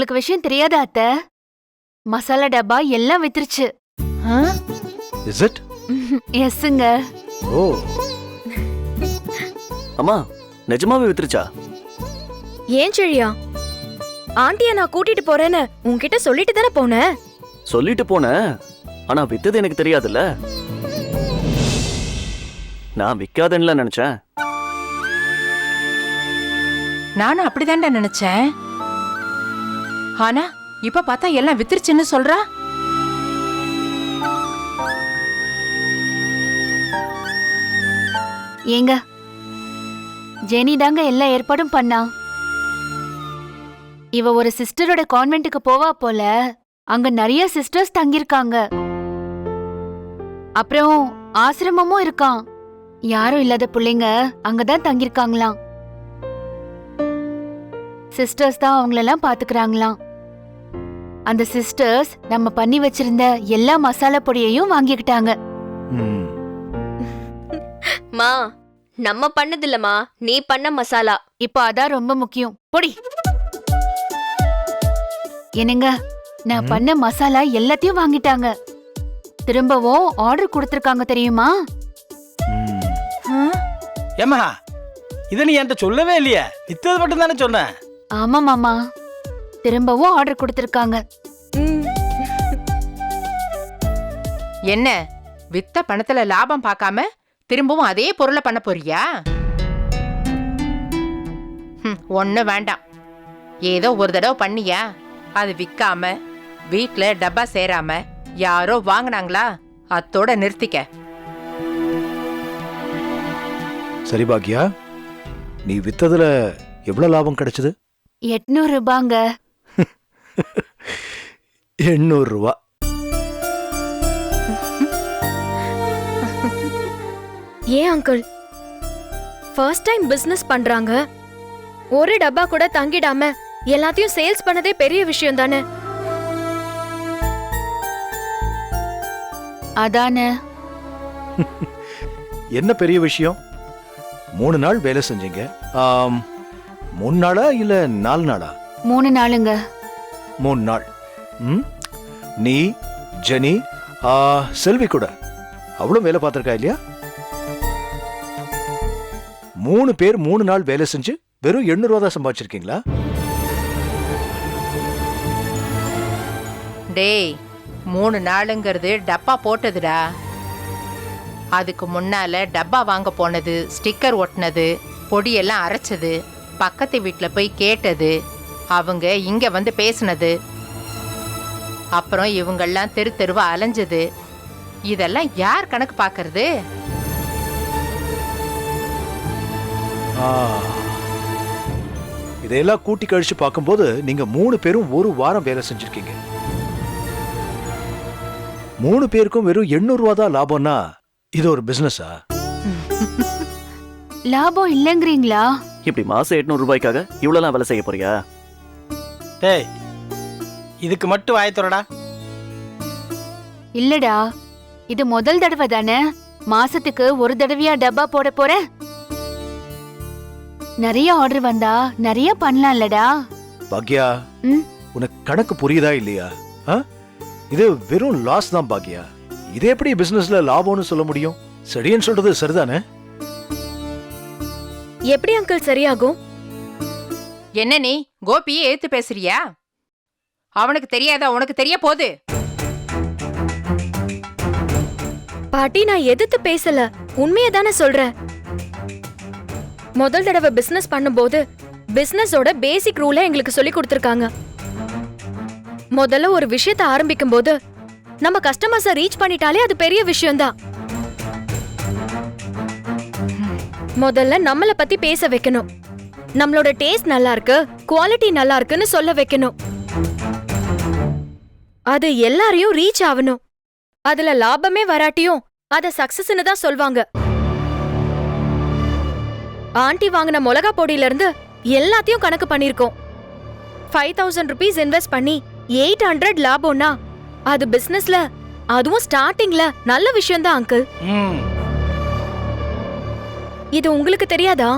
உங்களுக்கு விஷயம் தெரியாதா அத்தை? மசாலா டப்பா எல்லாம் வித்துருச்சு. Is it? எஸ்ங்க. ஓ, அம்மா நிஜமாவே வித்துருச்சா? ஏன் செழியா? ஆண்டிய நான் கூட்டிட்டு போறேன்னு உன்கிட்ட சொல்லிட்டு தானே போனேன். சொல்லிட்டு போனேன், ஆனா வித்தது எனக்கு தெரியாதுல்ல. நான் விக்காதேன்னு நினைச்சேன். நானும் அப்படிதான்டா நினைச்சேன். ஆனா இப்ப பார்த்தா எல்லாம் வித்துருச்சுன்னு சொல்றா. ஏங்க, ஜெனி தாங்க எல்லா ஏற்பாடும் பண்ணா. இவ ஒரு சிஸ்டரோட கான்வென்ட்டுக்கு போவா போல. அங்க நிறைய சிஸ்டர்ஸ் தங்கியிருக்காங்க. அப்புறம் ஆசிரமமும் இருக்கான். யாரும் இல்லாத பிள்ளைங்க அங்கதான் தங்கியிருக்காங்களாம். சிஸ்டர்ஸ் தான் அவங்களெல்லாம் பாத்துக்கிறாங்களாம். அந்த சிஸ்டர்ஸ் நம்ம பண்ணி வச்சிருந்த எல்லா மசாலா பொடியையும் வாங்கிக்கிட்டாங்க. மா, நம்ம பண்ணதில்லமா, நீ பண்ண மசாலா. இப்போ அதான் ரொம்ப முக்கியம். பொடி என்னங்க, நான் பண்ண மசாலா எல்லாத்தையும் வாங்கிட்டாங்க. திரும்பவும் ஆர்டர் கொடுத்திருக்காங்க தெரியுமா? ஏமா, இத நீ என்கிட்ட சொல்லவே இல்லையே. வித்தது மட்டும் தானே சொன்ன. ஆமா மாமா, திரும்பவும் ஆர்டர் கொடுத்திருக்காங்க. என்ன வித்த பணத்துல லாபம் பார்க்காம திரும்பவும் அதே பொருளை பண்ண போறியா? ஒண்ணு வேண்டாம். ஏதோ ஒரு தடவை பண்ணியா, அது விக்காம வீட்ல டப்பா சேராம யாரோ வாங்கினாங்களா, அத்தோட நிறுத்திக்க. சரி பாக்யா, நீ வித்ததுல எவ்வளவு லாபம் கிடைச்சது? 800 ரூபாங்க. 800 ரூபா. ஏன் அங்கிள், ஃபர்ஸ்ட் டைம் பிசினஸ் பண்றாங்க. ஒரு டப்பா கூட தங்கிடாம எல்லாத்தையும் சேல்ஸ் பண்ணதே பெரிய விஷயம் தானே. அதானே. என்ன பெரிய விஷயம்? 3 நாள் வேலை செஞ்சீங்க. 3 நாளா இல்ல 4 நாளா? 3 நாளுங்க. 3 நாள். நீ, ஜெனி, செல்வி கூட அவ்வளவு வேலை பார்த்திருக்கா இல்லையா? 3 பேர் 3 நாள் வேலை செஞ்சு வெறும் 800 ரூபா தான் சம்பாதிச்சிருக்கீங்களா? டேய், 3 நாளுங்கிறது டப்பா போட்டதுடா. அதுக்கு முன்னால டப்பா வாங்க போனது, ஸ்டிக்கர் ஒட்டினது, பொடியெல்லாம் அரைச்சது, பக்கத்து வீட்டுல போய் கேட்டது, அவங்க இங்க வந்து பேசினது, அப்புறம் இவங்கெல்லாம் தெரு தெருவா அலைஞ்சது, இதெல்லாம் யார் கணக்கு பாக்குறது? இதையெல்லாம் கூட்டி கழிச்சு பார்க்கும்போது நீங்க 3 பேரும் ஒரு வாரம் வேலை செஞ்சிருக்கீங்க. 3 பேருக்கும் வெறும் 800 ரூபா தான் லாபம்னா இது ஒரு பிசினஸா? லாபம் இல்லங்கிறீங்களா? இப்படி மாசம் 800 ரூபாய்க்காக இவ்வளவு வேலை செய்ய போறியா? டேய், இதுக்கு மட்டும் வாய் தரடா. இல்லடா, இது முதல் தடவை தானே. மாசத்துக்கு ஒரு தடவையா டப்பா போட போறேன். நிறைய ஆர்டர் வந்தா நிறைய பண்ணலாம்லடா. பாக்யா, உனக்கு கணக்கு புரியுதா இல்லையா? இது வெறும் லாஸ் தான் பாக்யா. இது எப்படி பிசினஸ்ல லாபம்னு சொல்ல முடியும்? சரின்னு சொல்றது சரிதானே? எப்படி அங்கிள் சரியாகும்? என்ன நீ கோபியை ஏத்து பேசுறியா? அவனுக்கு தெரியாதா உனக்கு தெரிய போகுது? பாட்டி, நான் எதிர்த்து பேசல, உண்மையை தானே சொல்றேன். முதல் தடவை பிசினஸ் பண்ணும்போது பிசினஸோட பேசிக் ரூலை எங்களுக்கு சொல்லி கொடுத்திருக்காங்க. முதல்ல ஒரு விஷயத்தை ஆரம்பிக்கும் போது நம்ம கஸ்டமர்ஸை ரீச் பண்ணிட்டாலே அது பெரிய விஷயம்தான். முதல்ல நம்மள பத்தி பேச வைக்கணும். நம்மளோட டேஸ்ட் நல்லா இருக்கு, குவாலிட்டி நல்லா இருக்குன்னு சொல்ல வைக்கணும். அது எல்லாரையும் ரீச் ஆகணும். அதுல லாபமே வராட்டியும் அத சக்சஸ்னு தான் சொல்வாங்க. ஆண்டி வாங்கின மிளகா பொடியில இருந்து எல்லாத்தையும் கணக்கு பண்ணிருக்கோம். 5000 rupees இன்வெஸ்ட் பண்ணி 800 லாபம்னா அது பிசினஸ்ல, அதுவும் ஸ்டார்டிங்ல நல்ல விஷயம் தான் அங்கிள். இது உங்களுக்கு தெரியாதா?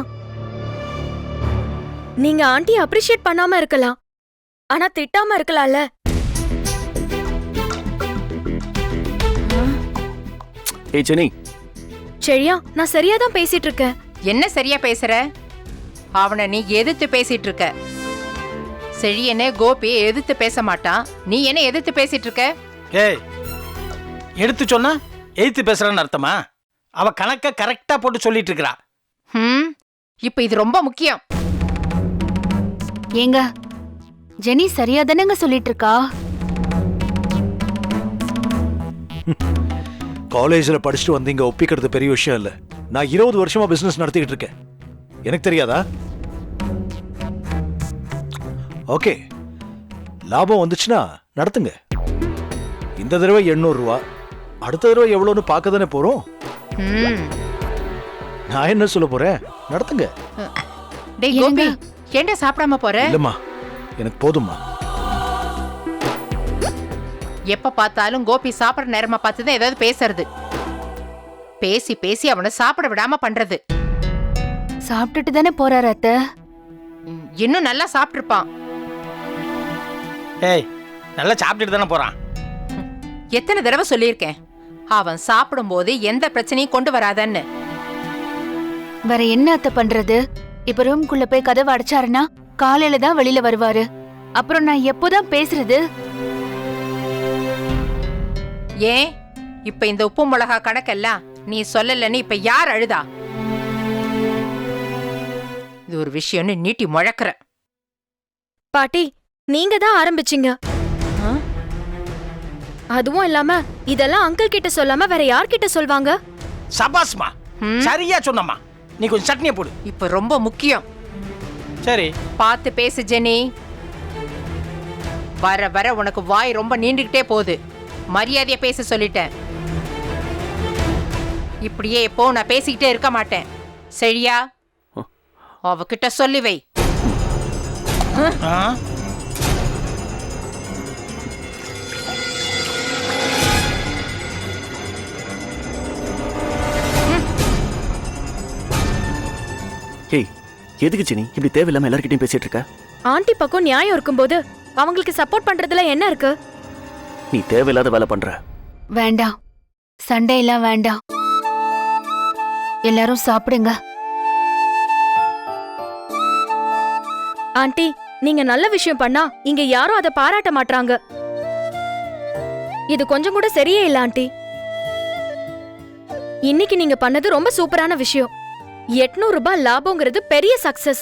நீங்க ஆண்டி அப்ரிஷியேட் பண்ணாம இருக்கலாம். ஆனா திட்டாம இருக்கலாம்ல. ஏய் ஜெனி, சரியா, நான் சரியா தான் பேசிட்டு இருக்கேன். என்ன சரியா பேசுற? அவனை நீ எதிர்த்து பேசிட்டு இருக்க. செழியனே கோபியை எதிர்த்து பேச மாட்டான், நீ என்ன எதிர்த்து பேசிட்டு இருக்க? ஏய், எடுத்து சொன்னா எய்த்து பேசுறான்னு அர்த்தமா? அவ கணக்க கரெக்டா போட்டு சொல்லிட்டு இருக்கா. இப்ப இது ரொம்ப முக்கியம். ஏங்க ஜெனி சரியா தானேங்க சொல்லிட்டு இருக்கா? காலேஜ்ல படிச்சுட்டு வந்து இங்க ஒப்பிக்கிறது பெரிய விஷயம் இல்ல. நான் 20 வருஷமா பிசினஸ் நடத்திக்கிட்டு இருக்கேன். எனக்கு தெரியாதா? ஓகே, லாபம் வந்துச்சுன்னா நடத்துங்க. இந்த தடவை 800 ரூபா, அடுத்த தடவை எவ்வளோன்னு பார்க்க தானே போறோம். ம். நான் என்ன சொல்ல போறேன், நடத்துங்க. டேய் கோபி, ஏன்டா சாப்பிடாம போற? இல்லம்மா, எனக்கு போதும்மா. எப்ப பார்த்தாலும் கோபி சாப்பிடுற நேரமா பார்த்துதான் ஏதாவது பேசுறது. பேசி பேசி அவனை சாப்பிட விடாம பண்றது. சாப்பிட்டுட்டு தானே போறாரு அத்தை. இன்னும் நல்லா சாப்பிட்டுருப்பான். ஏய், நல்லா சாப்பிட்டுட்டு தானே போறான். எத்தனை தடவை சொல்லியிருக்கேன், அவன் சாப்பிடும்போது எந்த பிரச்சனையும் கொண்டு வராதன்னு. வேற என்ன அத்தை பண்றது? இப்ப ரூம்குள்ள போய் கதவை அடைச்சாருன்னா காலையில தான் வெளியில வருவாரு. அப்புறம் நான் எப்போதான் பேசுறது? ஏன் இப்ப இந்த உப்பு மிளகா கணக்கெல்லாம் நீ சொல்லலன்னு இப்ப யார் அழுதா? இது ஒரு விஷயம்னு நீட்டி முழக்கிற. பாட்டி, நீங்க தான் ஆரம்பிச்சீங்க. அதுவும் இல்லாம இதெல்லாம் அங்கிள் கிட்ட சொல்லாம வேற யார்கிட்ட சொல்வாங்க? சபாஸ்மா, சரியா சொன்னம்மா. நீ கொஞ்சம் சட்னியை போடு. இப்ப ரொம்ப முக்கியம். சரி, பார்த்து பேசு ஜெனி. வர வர உனக்கு வாய் ரொம்ப நீண்டுகிட்டே போகுது. மரியாதையா பேச சொல்லிட்டேன். இப்படியே எப்போ நான் பேசிக்கிட்டே இருக்க மாட்டேன். சரியா? அவகிட்ட சொல்லி வை. ஆ? ஏய், எதுக்கு ஜெனி இப்படி தேவையில்லாம எல்லார்கிட்டயும் பேசிட்டு இருக்க? ஆண்டி பக்கம் நியாயம் இருக்கும்போது அவங்களுக்கு சப்போர்ட் பண்றதுல என்ன இருக்கு? நீ தேவையில்லாத வேலை பண்ற. வேண்டாம், சண்டை எல்லாம் வேண்டாம். எல்லாரும் சாப்பிடுங்க. ஆண்டி, நீங்க நல்ல விஷயம் பண்ணா இங்க யாரும் அதை பாராட்ட மாட்டாங்க. இது கொஞ்சம் கூட சரியே இல்ல ஆண்டி. இன்னைக்கு நீங்க பண்ணது ரொம்ப சூப்பரான விஷயம். 800 ரூபாய் லாபம்ங்கிறது பெரிய சக்சஸ்.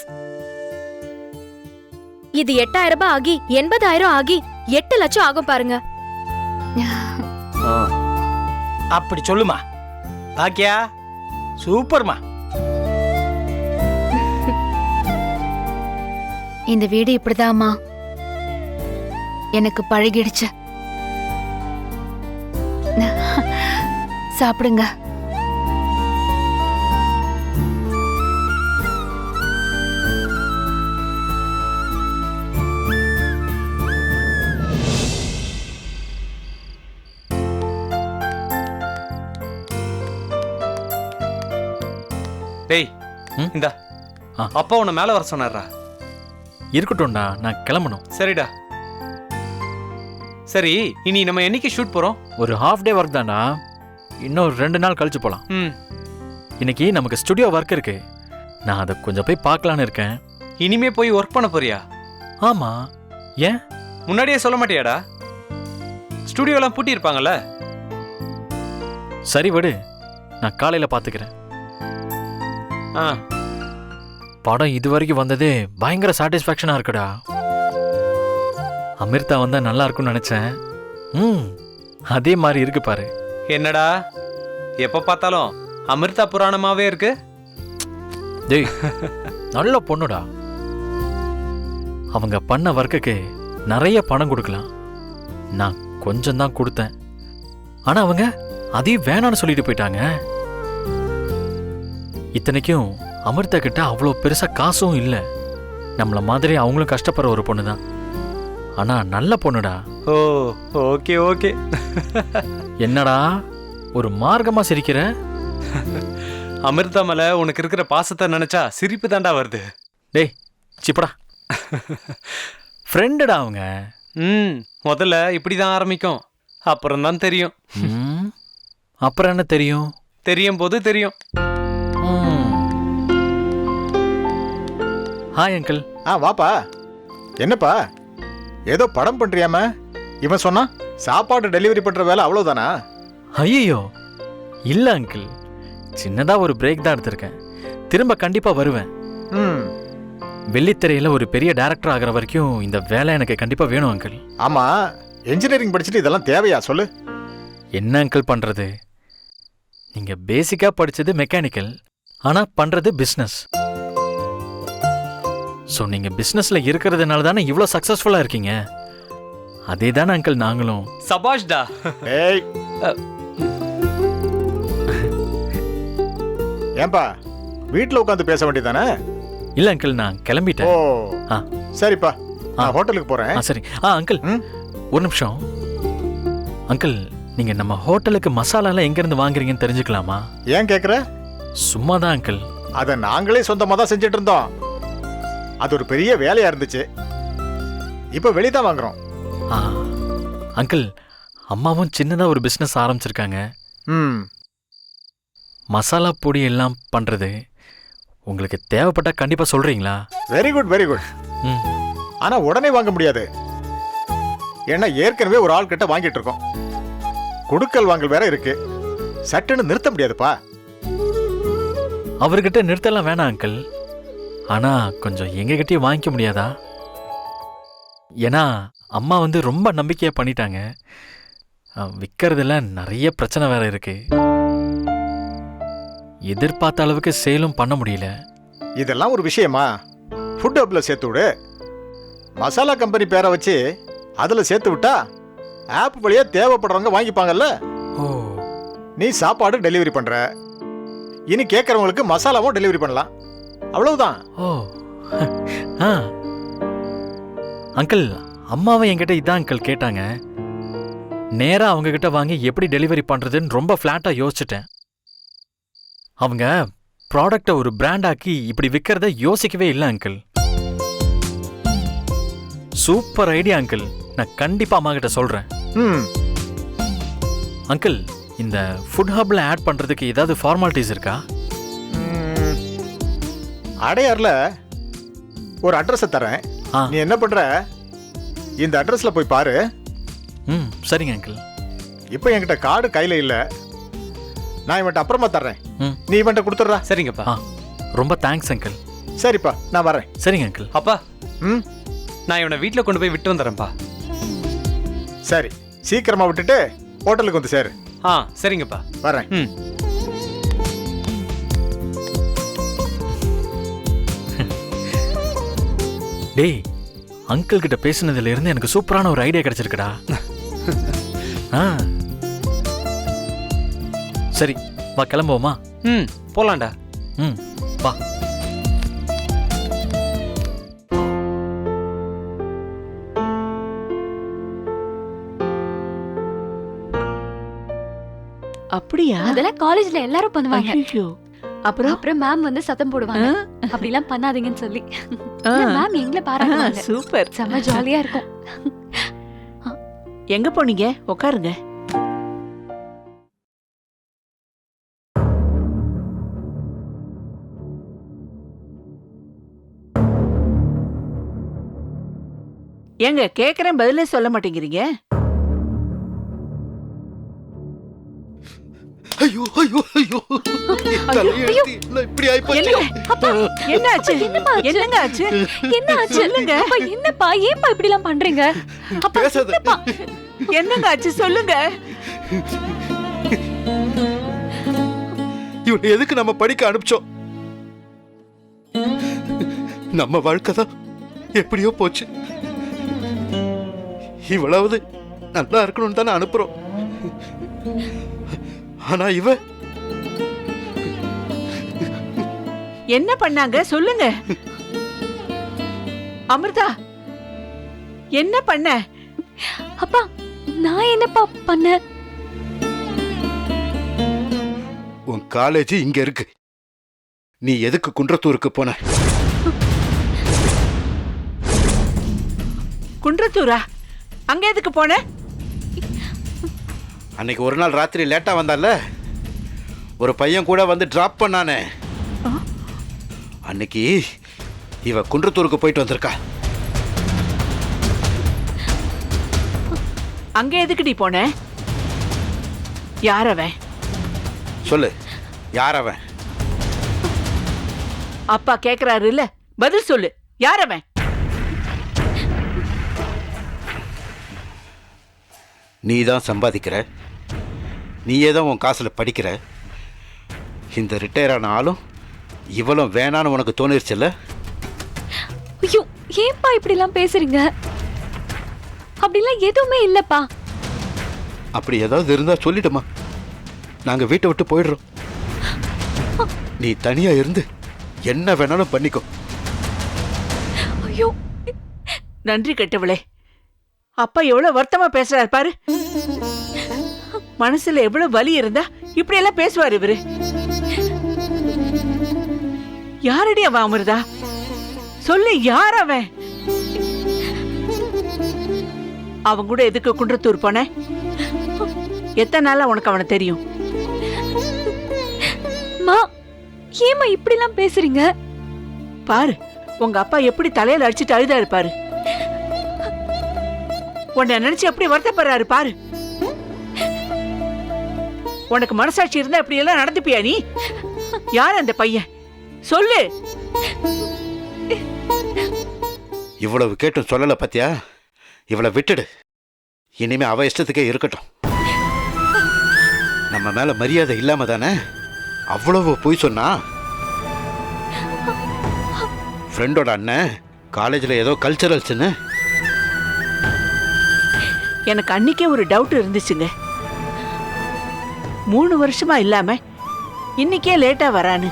இது 8000 ரூபாய் ஆகி 80,000 ஆகி 8 லட்சம் ஆகும் பாருங்க. ஆ, அப்படி சொல்லுமா. பாக்கியா, சூப்பர்மா. இந்த வீடு இப்படிதாம்மா, எனக்கு பழகிடுச்சு. சாப்பிடுங்க. டேய், இந்தா. அப்பா உன்னை மேல வர சொன்னாரா? இருக்கட்டும்டா, நான் கிளம்பணும். சரிடா. சரி, இனி நம்ம என்னைக்கு ஷூட் போறோம்? ஒரு ஹாஃப் டே ஒர்க் தான்டா. இன்னும் 2 நாள் கழிச்சு போலாம். இன்னைக்கு நமக்கு ஸ்டுடியோ ஒர்க் இருக்கு. நான் அதை கொஞ்சம் போய் பார்க்கலான்னு இருக்கேன். இனிமே போய் ஒர்க் பண்ண போறியா? ஆமா, ஏன்? முன்னாடியே சொல்ல மாட்டியாடா? ஸ்டுடியோலாம் பூட்டி இருப்பாங்கல்ல. சரி விடு, நான் காலையில பாத்துக்கிறேன். ஆ, படம் இதுவரைக்கும் வந்ததே பயங்கர சாட்டிஸ்ஃபேக்ஷனா இருக்குடா. அமிர்தா வந்தா நல்லா இருக்கும்னு நினைச்சேன். அதே மாதிரி இருக்கு பாரு. என்னடா எப்ப பார்த்தாலும் அமிர்தா புராணமாவே இருக்கு? டேய், நல்ல பொண்ணுடா. அவங்க பண்ண ஒர்க்குக்கு நிறைய பணம் கொடுக்கலாம். நான் கொஞ்சம் தான் கொடுத்தேன். ஆனா அவங்க அதையும் வேணான்னு சொல்லிட்டு போயிட்டாங்க. இத்தனைக்கும் அமிர்தா கிட்ட அவ்வளோ பெருசா காசும் இல்லை. நம்மள மாதிரி அவங்களும் கஷ்டப்படுற ஒரு பொண்ணு தான். ஆனா நல்ல பொண்ணுடா. ஓ, ஓகே ஓகே. என்னடா ஒரு மார்க்கமா சிரிக்கிற? அமிர்தா மேல உனக்கு இருக்கிற பாசத்தை நினைச்சா சிரிப்பு தாண்டா வருது. டேய் சிப்படா. ஃப்ரெண்டுடா அவங்க. முதல்ல இப்படிதான் ஆரம்பிக்கும், அப்புறம் தான் தெரியும். ம், அப்புறம் என்ன தெரியும்? தெரியும் போது தெரியும். Hi uncle. வாப்பா. என்னப்பா ஏதோ படம் பண்றியாம? இவன் சொன்னா சாப்பாடு டெலிவரி பண்ற வேலை அவ்வளவுதானா? ஐயோ இல்ல அங்கிள், சின்னதா ஒரு பிரேக் தான் எடுத்திருக்கேன். திரும்ப கண்டிப்பா வருவேன். வெள்ளித்திரையில ஒரு பெரிய டைரக்டர் ஆகிற வரைக்கும் இந்த வேலை எனக்கு கண்டிப்பா வேணும் அங்கிள். ஆமா, இன்ஜினியரிங் படிச்சுட்டு இதெல்லாம் தேவையா சொல்லு? என்ன அங்கிள் பண்றது? நீங்க பேசிக்கா படிச்சது மெக்கானிக்கல், ஆனா பண்றது பிசினஸ். சோ நீங்க பிசினஸ்ல இருக்கிறதுனால தானே இவ்வளவு சக்சஸ்ஃபுல்லா இருக்கீங்க. அதே தானே அங்கிள் நாங்களும். சபாஷ்டா. ஏய், ஏன்பா வீட்டுல உட்காந்து பேச வேண்டியதானே? இல்ல அங்கிள், நான் கிளம்பிட்டேன். ஓ சரிப்பா, நான் ஹோட்டலுக்கு போறேன். சரி. அங்கிள் ஒரு நிமிஷம். அங்கிள், நீங்க நம்ம ஹோட்டலுக்கு மசாலாலாம் எங்க இருந்து வாங்குறீங்கன்னு தெரிஞ்சுக்கலாமா? ஏன் கேக்குற? சும்மா தான் அங்கிள். அத நாங்களே சொந்தமா தான் செஞ்சுட்டு இருந்தோம். அது ஒரு பெரிய வேலையா இருந்துச்சு. இப்ப வெளிதான் வாங்குறோம். அங்கிள், அம்மாவும் சின்னதா ஒரு பிசினஸ் ஆரம்பிச்சிருக்காங்க. மசாலா பொடி எல்லாம் பண்றது. உங்களுக்கு தேவைப்பட்டா கண்டிப்பா சொல்றீங்களா? Very good, very good. ஆனா உடனே வாங்க முடியாது. ஏன்னா ஏற்கனவே ஒரு ஆள் கிட்ட வாங்கிட்டு இருக்கோம். குடுக்கல் வாங்கல் வேற இருக்கு. சட்டுன்னு நிறுத்த முடியாதுப்பா. அவர்கிட்ட நிறுத்தலாம் வேணாம் அங்கிள். ஆனா கொஞ்சம் எங்ககிட்டயே வாங்கிக்க முடியாதா? ஏன்னா அம்மா ரொம்ப நம்பிக்கையா பண்ணிட்டாங்க. விற்கிறதுல நிறைய பிரச்சனை வேற இருக்கு. எதிர்பார்த்த அளவுக்கு சேலும் பண்ண முடியல. இதெல்லாம் ஒரு விஷயமா? ஃபுட் ஹப்ல சேர்த்து விடு. மசாலா கம்பெனி பேரை வச்சு அதுல சேர்த்து விட்டா ஆப் வழியா தேவைப்படுறவங்க வாங்கிப்பாங்கல்ல. நீ சாப்பாடு டெலிவரி பண்ற, இனி கேட்கறவங்களுக்கு மசாலாவும் டெலிவரி பண்ணலாம். அவ்வளவுதான். அங்கிள், அம்மாவை என்கிட்ட இதான் அங்கிள் கேட்டாங்க. நேரா அவங்க கிட்ட வாங்கி எப்படி டெலிவரி பண்றதுன்னு ரொம்ப ஃபிளாட்டா யோசிச்சுட்டேன். அவங்க ப்ராடக்டை ஒரு பிராண்ட் ஆக்கி இப்படி விற்கிறத யோசிக்கவே இல்லை அங்கிள். Super idea uncle. நான் கண்டிப்பா அம்மா கிட்ட சொல்றேன். அங்கிள், இந்த ஃபுட் ஹப்ல ஆட் பண்றதுக்கு ஏதாவது ஃபார்மாலிட்டிஸ் இருக்கா? அடையார்ல ஒரு அட்ரஸ் தரேன். நீ என்ன பண்ற, இந்த அட்ரஸ்ல போய் பாரு. சரிங்க அங்கிள். இப்போ என்கிட்ட கார்டு கையில இல்ல, நான் இவன்ட்ட அப்புறமா தர்றேன். நீ இவன்ட்ட கொடுத்துடுறா. சரிங்கப்பா. ரொம்ப தேங்க்ஸ் அங்கிள். சரிப்பா, நான் வரேன். சரிங்க அங்கிள். அப்பா, நான் இவனை வீட்டுல கொண்டு போய் விட்டு வந்துடுறேன்ப்பா. சரி, சீக்கிரமா விட்டுட்டு ஹோட்டலுக்கு வந்து சேரு. சரிங்கப்பா, வரேன். டேய், அங்கிள் கிட்ட பேசினதுல இருந்து எனக்கு சூப்பரான ஒரு ஐடியா கிடைச்சிருக்குடா. சரி, வா கிளம்புவோமா? போலாம்டா. வா. அப்படியா? அதெல்லாம் காலேஜ்ல எல்லாரும் பண்ணுவாங்க. அப்புறம் மேம் சத்தம் போடுவாங்க, அப்படி எல்லாம் பண்ணாதீங்கன்னு சொல்லி. மேம் எங்களை பாராட்டுவாங்க. சூப்பர், செம ஜாலியா இருக்கும். எங்க போனீங்க? உட்காருங்க. ஏங்க கேக்குறேன், பதிலே சொல்ல மாட்டேங்கிறீங்க. ஐயோ ஐயோ ஐயோ, இப்படி ஆயிப்போச்சு. என்னாச்சு? என்னங்க ஆச்சு? என்ன ஆச்சு? சொல்லுங்க. என்னப்பா, ஏன்பா இப்படி எல்லாம் பண்றீங்க? பேசாத. என்னங்க ஆச்சு சொல்லுங்க. இவனை எதுக்கு நம்ம படிக்க அனுப்பிச்சோம்? நம்ம வாழ்க்கை தான் எப்படியோ போச்சு. இவ்வளவு நல்லா இருக்கணும்னு தானே அனுப்புறோம். ஆனா இவ என்ன பண்ணாங்க சொல்லுங்க. அமிர்தா, என்ன பண்ண? அப்பா, நான் என்னப்பா பண்ண? உன் காலேஜ் இங்க இருக்கு. நீ எதுக்கு குன்றத்தூருக்கு போன? குன்றத்தூரா? அங்க எதுக்கு போன? அன்னைக்கு ஒரு நாள் ராத்திரி லேட்டா வந்தால, ஒரு பையன் கூட வந்து டிராப் பண்ணானே, அன்னைக்கு இவ குன்றத்தூருக்கு போயிட்டு வந்திருக்கா. அங்க எதுக்குடி போன? யார் அவன்? சொல்லு, யார் அவன்? அப்பா கேக்குறாரு இல்ல, பதில் சொல்லு. யார் அவன்? நீ தான் சம்பாதிக்கிற, நீயே தான் உன் காசுல படிக்கிற. இந்த ரிட்டையர் ஆன ஆளும் இவளும் வேணான்னு உனக்கு தோணிருச்சுல்ல? ஐயோ, ஏன்பா இப்படிலாம் பேசுறீங்க? அப்படிலாம் எதுவுமே இல்லப்பா. அப்படி ஏதாவது இருந்தா சொல்லிடுமா, நாங்க வீட்டை விட்டு போயிடுறோம். நீ தனியா இருந்து என்ன வேணாலும் பண்ணிக்கோ. ஐயோ, நன்றி கெட்டவளே. அப்பா எவ்வளவு வருத்தமா பேசுறாரு பாரு. மனசுல எவ்வளவு வலி இருந்தா இப்படி எல்லாம் பேசுவாரு இவரு. யாரடி அவன் அமிர்தா? சொல்லு, யார் அவன்? அவன் கூட எதுக்கு குன்றத்தூர் போன? எத்தனை நாளா உனக்கு அவனை தெரியும்? மா, ஏமா இப்படிலாம் பேசுறீங்க? பாரு, உங்க அப்பா எப்படி தலையில அடிச்சுட்டு அழுதாரு பாரு. உன்னை நினைச்சு எப்படி வருத்தப்படுறாரு பாரு. உனக்கு மனசாட்சி இருந்தா இப்படி எல்லாம் நடந்துப்பியா நீ? யார் அந்த பையன்? சொல்லு. இவ்வளவு கேட்டும் சொல்லல பாத்தியா? இவளை விட்டுடு, இனிமே அவ இஷ்டத்துக்கே இருக்கட்டும். நம்ம மேல மரியாதை இல்லாம தானே அவ்வளவு பொய் சொன்னா. ஃப்ரெண்டோட அண்ணன் காலேஜில் ஏதோ கல்ச்சரல்ஸ்ன்னு. எனக்கு அன்னைக்கே ஒரு டவுட் இருந்துச்சுங்க. 3 வருஷமா இல்லாம இன்னைக்கே லேட்டா வரான்னு.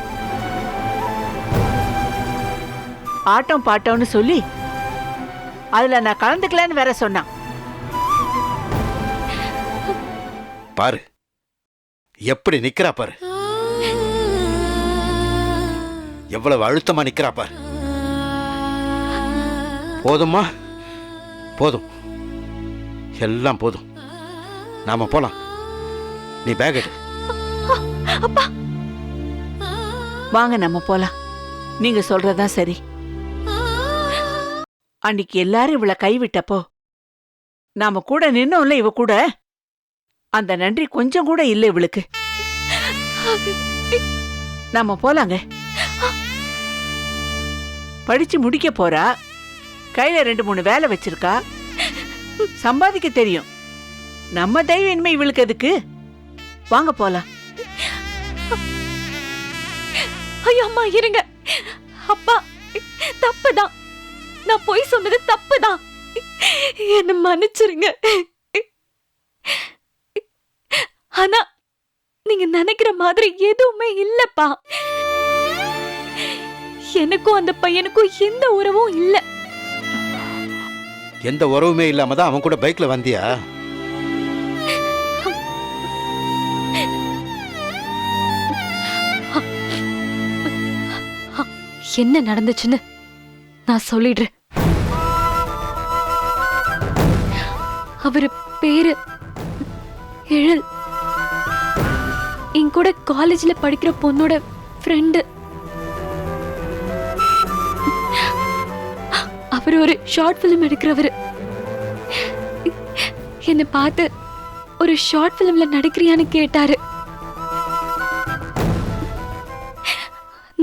ஆட்டம் பாட்டம்னு சொல்லி அதுல நான் கலந்துக்கலன்னு வேற சொன்னான். பாரு எப்படி நிக்கிறா பாரு, எவ்வளவு அழுத்தமா நிக்கிறா பாரு. போதுமா? போதும், எல்லாம் போதும். நாம போலாம். நீ பேக் எடு. வாங்க நம்ம போலாம். நீங்க சொல்றதுதான் சரி. அன்னைக்கு எல்லாரும் இவளை கைவிட்டப்போ நாம கூட நின்னோம்ல, இவ கூட. அந்த நன்றி கொஞ்சம் கூட இல்லை இவளுக்கு. நாம போலாங்க. படிச்சு முடிக்க போறா, கையில 2-3 வேலை வச்சிருக்கா, சம்பாதிக்க தெரியும். நம்ம தெய்வம் இனிமே இவளுக்கு எதுக்கு? வாங்க போலாம். ஐயோ அம்மா, இருங்க. அப்பா, தப்புதான். நான் போய் சொன்னது தப்புதான். என்ன மன்னிச்சிருங்க. ஆனா நீங்க நினைக்கிற மாதிரி எதுவுமே இல்லப்பா. எனக்கும் அந்த பையனுக்கும் எந்த உறவும் இல்ல. எந்த உறவுமே இல்லாம தான் அவன் கூட பைக்ல வந்தியா? என்ன நடந்துச்சுன்னு நான் சொல்லிடுறேன். அவரு பேரு எழில். என் கூட காலேஜ்ல படிக்கிற பொண்ணோட ஃப்ரெண்டு. அவர் ஒரு ஷார்ட் பிலிம் எடுக்கிறவரு. என்னை பார்த்து ஒரு ஷார்ட் பிலிம்ல நடிக்கிறியான்னு கேட்டாரு.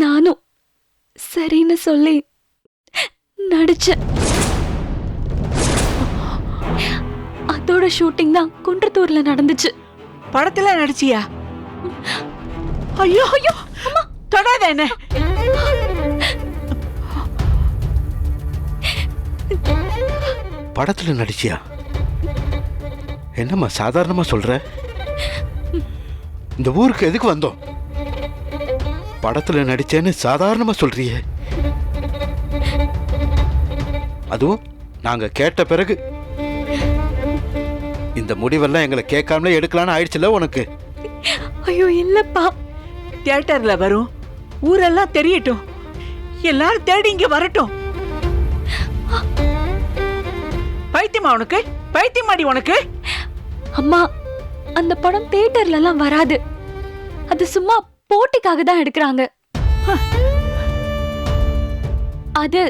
நானும் சரின்னு சொல்லி நடிச்சேன். அதோட ஷூட்டிங் தான் குன்றத்தூர்ல நடந்துச்சு. படத்துல நடிச்சியா? ஐயோ ஐயோ, அம்மா தொடாத என்ன. படத்துல நடிச்சியா? என்னம்மா சாதாரணமா சொல்ற? இந்த ஊருக்கு எதுக்கு வந்தோம்? படத்துல நடிச்சேன்னு சாதாரணமா சொல்றியே. அதுவும் நாங்க கேட்ட பிறகு. இந்த முடிவெல்லாம் எங்களை கேட்காமலே எடுக்கலான்னு ஆயிடுச்சுல உனக்கு. ஐயோ இல்லப்பா, தியேட்டர்ல வரும், ஊரெல்லாம் தெரியட்டும், எல்லாரும் தேடி இங்க வரட்டும். பைத்தியமா உனக்கு? பைத்தியமாடி உனக்கு? அம்மா, அந்த படம் தியேட்டர்ல எல்லாம் வராது. அது சும்மா போட்டிக்காக தான் எடுக்கிறாங்க. அது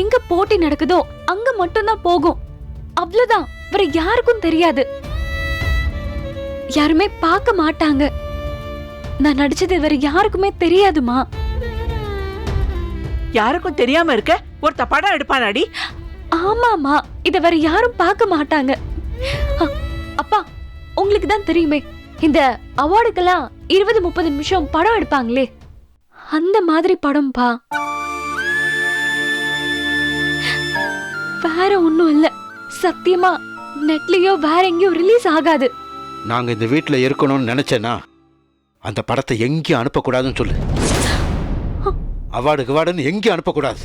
எங்க போட்டி நடக்குதோ அங்க மட்டும் தான் போகும். அவ்வளவுதான், வேற யாருக்கும் தெரியாது. யாருமே பார்க்க மாட்டாங்க. நான் நடிச்சது வேற யாருக்குமே தெரியாதுமா. யாருக்கும் தெரியாம இருக்க ஒருத்த படம் எடுப்பானாடி? ஆமாமா, இத வேற யாரும் பார்க்க மாட்டாங்க. அப்பா, உங்களுக்கு தான் தெரியுமே, இந்த அவார்டுக்கெல்லாம் 20-30 நிமிஷம் படம் எடுப்பாங்களே, அந்த மாதிரி படம் பா. வேற ஒண்ணும் இல்ல, சத்தியமா நெட்லயோ வேற எங்கேயோ ரிலீஸ் ஆகாது. நாங்க இந்த வீட்டில் இருக்கணும்னு நினைச்சேன்னா அந்த படத்தை எங்கேயும் அனுப்பக்கூடாதுன்னு சொல்லு. அவார்டுன்னு எங்கேயும் அனுப்பக்கூடாது.